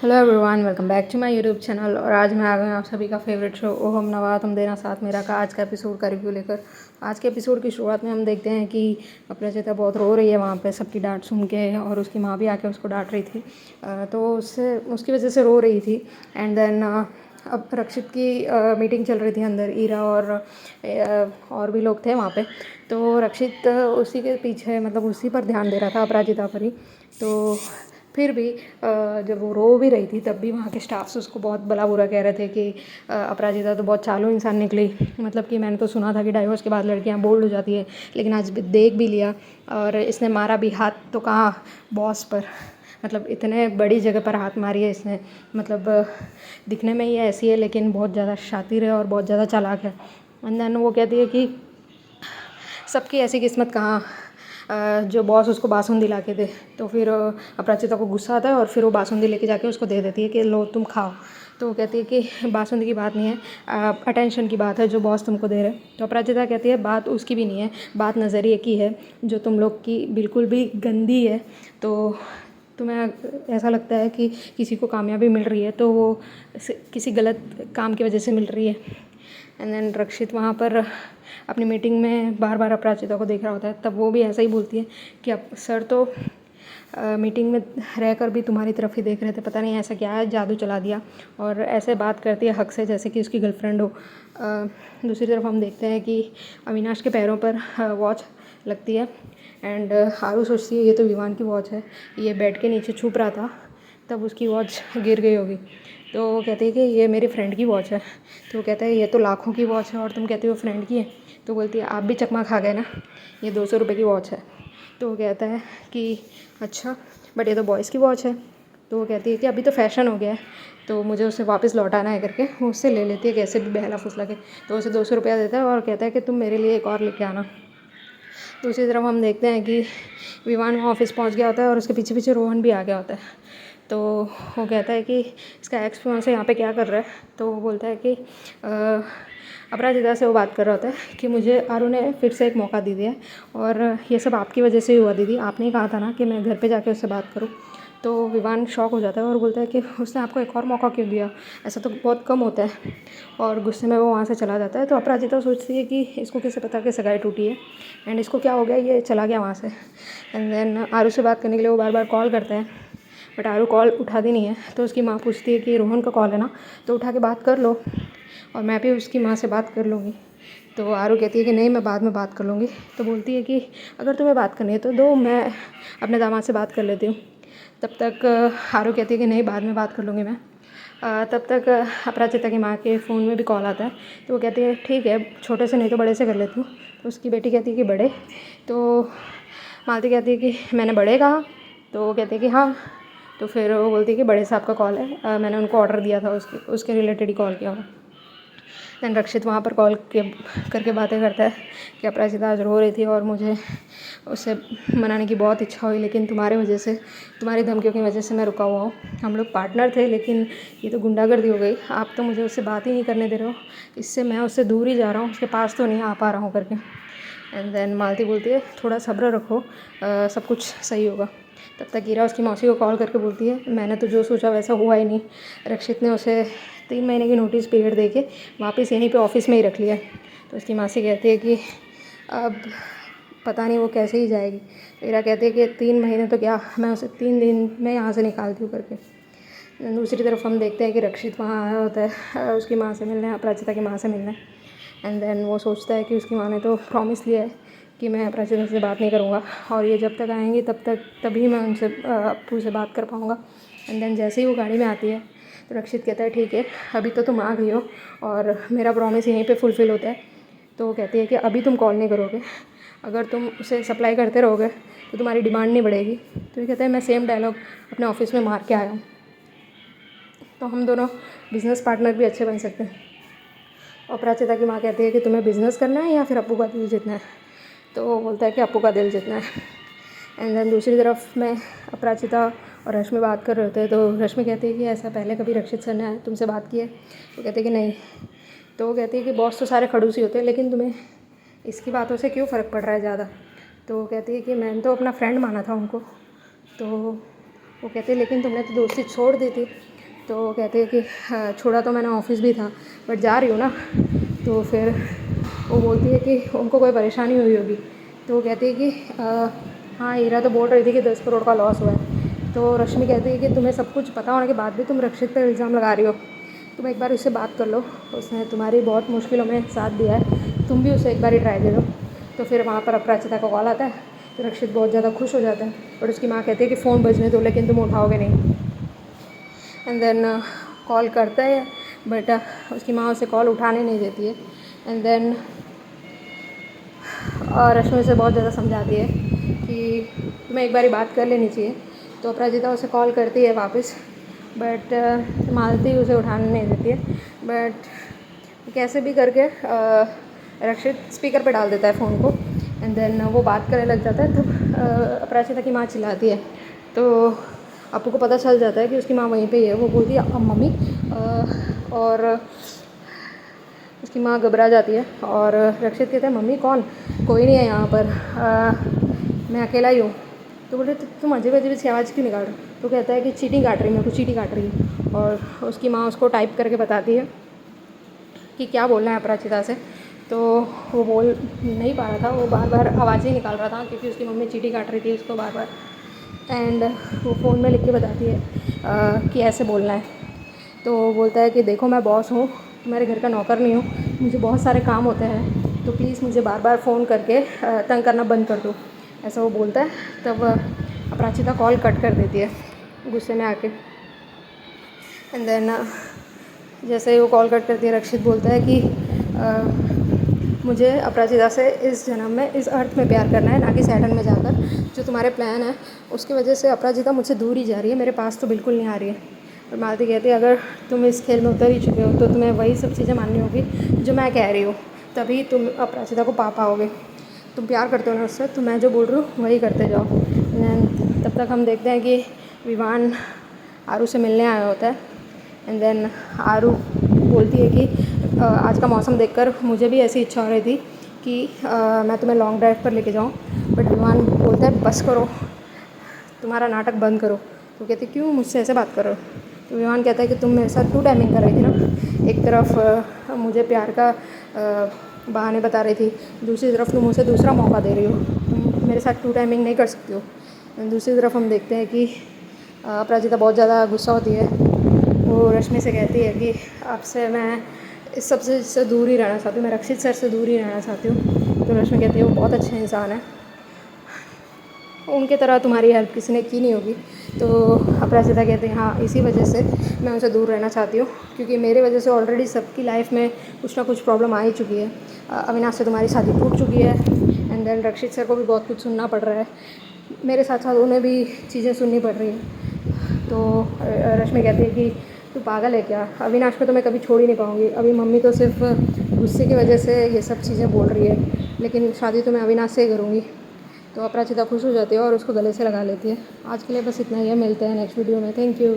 Hello everyone, welcome back to my YouTube channel. और आज मैं आ गई हूँ आप सभी का फेवरेट शो ओ हम नवा तुम देना साथ मेरा का आज का एपिसोड का रिव्यू लेकर। आज के एपिसोड की शुरुआत में हम देखते हैं कि अपराजिता बहुत रो रही है वहाँ पे सबकी डांट सुन के, और उसकी माँ भी आके उसको डांट रही थी। तो उससे उसकी वजह से रो रही थी। एंड देन अब रक्षित की मीटिंग चल रही थी अंदर, ईरा और भी लोग थे वहाँ पे। तो रक्षित उसी के पीछे, मतलब उसी पर ध्यान दे रहा था, अपराजिता पर ही। तो फिर भी जब वो रो भी रही थी तब भी वहाँ के स्टाफ्स उसको बहुत भला बुरा कह रहे थे कि अपराजिता तो बहुत चालू इंसान निकली। मतलब कि मैंने तो सुना था कि डाइवोर्स के बाद लड़कियाँ बोल्ड हो जाती है, लेकिन आज देख भी लिया। और इसने मारा भी हाथ तो कहाँ, बॉस पर। मतलब इतने बड़ी जगह पर हाथ मारी है इसने। मतलब दिखने में ही ऐसी है लेकिन बहुत ज़्यादा शातिर है और बहुत ज़्यादा चालाक है। एंड देन वो कहती है कि सबकी ऐसी किस्मत कहाँ जो बॉस उसको बासुंदी ला के दे। तो फिर अपराजिता को गुस्सा आता है और फिर वो बासुंदी लेके जाके उसको दे देती है कि लो तुम खाओ। तो वो कहती है कि बासुंदी की बात नहीं है, अटेंशन की बात है जो बॉस तुमको दे रहे। तो अपराजिता कहती है बात उसकी भी नहीं है, बात नज़रिए की है जो तुम लोग की बिल्कुल भी गंदी है। तो तुम्हें ऐसा लगता है कि किसी को कामयाबी मिल रही है तो वो किसी गलत काम की वजह से मिल रही है। एंड देन रक्षित वहाँ पर अपनी मीटिंग में बार बार अपराजिता को देख रहा होता है, तब वो भी ऐसा ही बोलती है कि अब सर तो मीटिंग में रहकर भी तुम्हारी तरफ ही देख रहे थे, पता नहीं ऐसा क्या है, जादू चला दिया। और ऐसे बात करती है हक से जैसे कि उसकी गर्लफ्रेंड हो। दूसरी तरफ हम देखते हैं कि अविनाश के पैरों पर वॉच लगती है। एंड आरू सोचती है ये तो विवान की वॉच है, ये बेड के नीचे छुप रहा था तब उसकी वॉच गिर गई होगी। तो वो कहती है कि ये मेरी फ्रेंड की वॉच है। तो वो कहता है ये तो लाखों की वॉच है और तुम कहते हो फ्रेंड की है। तो बोलती है आप भी चकमा खा गए ना, ये 200 रुपये की वॉच है। तो वो कहता है कि अच्छा, बट ये तो बॉयज़ की वॉच है। तो वो कहती है कि अभी तो फैशन हो गया है तो मुझे उसे वापस लौटाना है करके वो उससे ले लेती है, कैसे भी बहला फुसला के। तो उसे 200 रुपया देता है और कहता है कि तुम मेरे लिए एक और लेके आना। दूसरी तरफ हम देखते हैं कि विवान वहाँ ऑफिस पहुँच गया होता है और उसके पीछे पीछे रोहन भी आ गया होता है। तो वो कहता है कि इसका एक्स फियांसे यहाँ पे क्या कर रहा है। तो वो बोलता है कि अपराजिता से वो बात कर रहा होता है कि मुझे आरू ने फिर से एक मौका दे दिया है और ये सब आपकी वजह से ही हुआ दीदी, आपने ही कहा था ना कि मैं घर पे जाके उससे बात करूँ। तो विवान शॉक हो जाता है और बोलता है कि उसने आपको एक और मौका क्यों दिया, ऐसा तो बहुत कम होता है। और गुस्से में वो वहाँ से चला जाता है। तो अपराजिता सोचती है कि इसको कैसे पता कि सगाई टूटी है एंड इसको क्या हो गया, ये चला गया वहाँ से। एंड देन आरू से बात करने के लिए वो बार बार कॉल करता है, बट आरू कॉल उठाती नहीं है। तो उसकी माँ पूछती है कि रोहन का कॉल है ना, तो उठा के बात कर लो और मैं भी उसकी माँ से बात कर लूँगी। तो आरू कहती है कि नहीं, मैं बाद में बात कर लूँगी। तो बोलती है कि अगर तुम्हें बात करनी है तो दो, मैं अपने दामाद से बात कर लेती हूँ। तब तक आरू कहती है कि नहीं, बाद में बात कर लूँगी मैं। तब तक अपराजिता की माँ के फ़ोन में भी कॉल आता है। तो वो कहती है ठीक है, छोटे से नहीं तो बड़े से कर लेती हूँ। तो उसकी बेटी कहती है कि बड़े। तो मालती कहती है कि मैंने बड़े कहा। तो वो कहती है कि हाँ। तो फिर वो बोलती है कि बड़े साहब का कॉल है, मैंने उनको ऑर्डर दिया था, उसके रिलेटेड ही कॉल किया होगा। दैन रक्षित वहाँ पर कॉल करके बातें करता है कि अपराजिता आज रो रही थी और मुझे उससे मनाने की बहुत इच्छा हुई, लेकिन तुम्हारी वजह से, तुम्हारी धमकियों की वजह से मैं रुका हुआ हूँ। हम लोग पार्टनर थे लेकिन ये तो गुंडागर्दी हो गई, आप तो मुझे उससे बात ही नहीं करने दे रहे हो, इससे मैं उससे दूर ही जा रहा हूँ, उसके पास तो नहीं आ पा रहा हूँ करके। एंड देन मालती बोलती है थोड़ा सब्र रखो, सब कुछ सही होगा। तब तक ईरा उसकी मौसी को कॉल करके बोलती है मैंने तो जो सोचा वैसा हुआ ही नहीं, रक्षित ने उसे 3 महीने की नोटिस पीरियड दे के वापस यहीं पे ऑफिस में ही रख लिया। तो उसकी मासी कहती है कि अब पता नहीं वो कैसे ही जाएगी। ईरा कहती है कि 3 महीने तो क्या, मैं उसे 3 दिन में यहाँ से निकालती हूँ करके। दूसरी तरफ हम देखते हैं कि रक्षित वहाँ आया होता है उसकी माँ से मिलने, अपराजिता की माँ से मिलने। एंड देन वो सोचता है कि उसकी माँ ने तो प्रॉमिस लिया है कि मैं अपराजिता से बात नहीं करूँगा और ये जब तक आएंगी तभी मैं उनसे अप्पू से बात कर पाऊँगा। एंड देन जैसे ही वो गाड़ी में आती है तो रक्षित कहता है ठीक है, अभी तो तुम आ गई हो और मेरा प्रॉमिस यहीं पे फुलफ़िल होता है। तो वो कहती है कि अभी तुम कॉल नहीं करोगे, अगर तुम उसे सप्लाई करते रहोगे तो तुम्हारी डिमांड नहीं बढ़ेगी। तो ये कहता है मैं सेम डायलॉग अपने ऑफिस में मार के आया हूँ, तो हम दोनों बिज़नेस पार्टनर भी अच्छे बन सकते हैं। और अपराजिता की माँ कहती है कि तुम्हें बिज़नेस करना है या फिर अप्पू का दिल जीतना है। तो वो बोलता है कि अप्पू का दिल जीतना है। एंड देन दूसरी तरफ में अपराजिता और रश्मि बात कर रहे होते हैं। तो रश्मि कहती है कि ऐसा पहले कभी रक्षित सर ने तुमसे बात की है। तो कहते हैं कि नहीं। तो वो कहती है कि बॉस तो सारे खड़ूस ही होते हैं, लेकिन तुम्हें इसकी बातों से क्यों फ़र्क पड़ रहा है ज़्यादा। तो वो कहती है कि मैंने तो अपना फ्रेंड माना था उनको। तो वो कहते हैं लेकिन तुमने तो दोस्ती छोड़ दी थी। तो कहती है कि छोड़ा तो मैंने ऑफिस भी था बट जा रही हूँ ना। तो फिर वो बोलती है कि उनको कोई परेशानी हुई होगी। तो वो कहती है कि हाँ, हीरा तो बोल रही थी कि 10 करोड़ का लॉस हुआ है। तो रश्मि कहती है कि तुम्हें सब कुछ पता होने के बाद भी तुम रक्षित पर इल्ज़ाम लगा रही हो। तुम एक बार उससे बात कर लो, उसने तुम्हारी बहुत मुश्किलों में साथ दिया है, तुम भी उसे एक बार ही ट्राई दे दो। तो फिर वहाँ पर अपराजिता का कॉल आता है। तो रक्षित बहुत ज़्यादा खुश हो जाता है, बट उसकी माँ कहती है कि फ़ोन बजने दो, लेकिन तुम उठाओगे नहीं। एंड देन कॉल करता है बट उसकी माँ उसे कॉल उठाने नहीं देती है। एंड देन रश्मि उसे बहुत ज़्यादा समझाती है कि तुम्हें एक बारी बात कर लेनी चाहिए। तो अपराजिता उसे कॉल करती है वापस, बट मालती उसे उठाने नहीं देती है। बट कैसे भी करके रक्षित स्पीकर पे डाल देता है फ़ोन को। एंड देन वो बात करने लग जाता है। तब अपराजिता की माँ चिल्लाती है। तो अपू को पता चल जाता है कि उसकी माँ वहीं पे ही है। वो बोलती है मम्मी, और उसकी माँ घबरा जाती है। और रक्षित कहता है मम्मी कौन, कोई नहीं है यहाँ पर, मैं अकेला ही हूँ। तो बोले तो तुम अजीब अजीब सी आवाज़ क्यों निकाल रहे हो। तो कहता है कि चीटी काट रही, मेरे को चीटी काट रही है। और उसकी माँ उसको टाइप करके बताती है कि क्या बोलना है अपराजिता से। तो वो बोल नहीं पा रहा था, वो बार बार आवाज़ ही निकाल रहा था क्योंकि उसकी मम्मी चीटी काट रही थी उसको बार बार। एंड वो फ़ोन में लिख के बताती है कि ऐसे बोलना है। तो वो बोलता है कि देखो मैं बॉस हूँ, तुम्हारे घर का नौकर नहीं हूँ, मुझे बहुत सारे काम होते हैं, तो प्लीज़ मुझे बार बार फ़ोन करके तंग करना बंद कर दो, ऐसा वो बोलता है। तब अपराजिता कॉल कट कर देती है गुस्से में आके। एंड देन जैसे ही वो कॉल कट करती है, रक्षित बोलता है कि मुझे अपराजिता से इस जन्म में इस अर्थ में प्यार करना है, ना कि सैटर्न में जाकर। जो तुम्हारे प्लान है उसकी वजह से अपराजिता मुझसे दूर ही जा रही है, मेरे पास तो बिल्कुल नहीं आ रही है। और मालती कहती है अगर तुम इस खेल में उतर ही चुके हो तो तुम्हें वही सब चीज़ें माननी होगी जो मैं कह रही हूँ, तभी तुम अपराजिता को पा पाओगे। तुम प्यार करते हो ना उससे, तो मैं जो बोल रही हूँ वही करते जाओ। तब तक हम देखते हैं कि विवान आरू से मिलने आया होता है। एंड देन आरू बोलती है कि आज का मौसम देखकर मुझे भी ऐसी इच्छा हो रही थी कि मैं तुम्हें लॉन्ग ड्राइव पर लेके जाऊँ, बट विवान बोलता है बस करो, तुम्हारा नाटक बंद करो। तो कहती क्यों मुझसे ऐसे बात कर रहे हो। तो विवान कहता है कि तुम मेरे साथ टू टाइमिंग कर रही थी ना, एक तरफ मुझे प्यार का बहाने बता रही थी, दूसरी तरफ तुम मुझे दूसरा मौका दे रही हो, तुम मेरे साथ टू टाइमिंग नहीं कर सकती हो। दूसरी तरफ हम देखते हैं कि अपराजिता बहुत ज़्यादा गुस्सा होती है। वो रश्मि से कहती है कि आपसे मैं इस सबसे से दूर ही रहना चाहती हूँ, मैं रक्षित सर से दूर ही रहना चाहती हूँ। तो रश्मि कहती है वो बहुत अच्छे इंसान है, उनके तरह तुम्हारी हेल्प किसी ने की नहीं होगी। तो अपराजिता कहती है हाँ, इसी वजह से मैं उनसे दूर रहना चाहती हूँ, क्योंकि मेरे वजह से ऑलरेडी सबकी लाइफ में कुछ ना कुछ प्रॉब्लम आ ही चुकी है। अविनाश से तुम्हारी शादी टूट चुकी है। एंड देन रक्षित सर को भी बहुत कुछ सुनना पड़ रहा है, मेरे साथ साथ उन्हें भी चीज़ें सुननी पड़ रही हैं। तो रश्मि कहती है कि तू पागल है क्या, अविनाश को तो मैं कभी छोड़ ही नहीं पाऊँगी। अभी मम्मी तो सिर्फ गुस्से की वजह से ये सब चीज़ें बोल रही है, लेकिन शादी तो मैं अविनाश से ही करूँगी। तो अपराजिता खुश हो जाती है और उसको गले से लगा लेती है। आज के लिए बस इतना ही है, मिलते हैं नेक्स्ट वीडियो में। Thank you.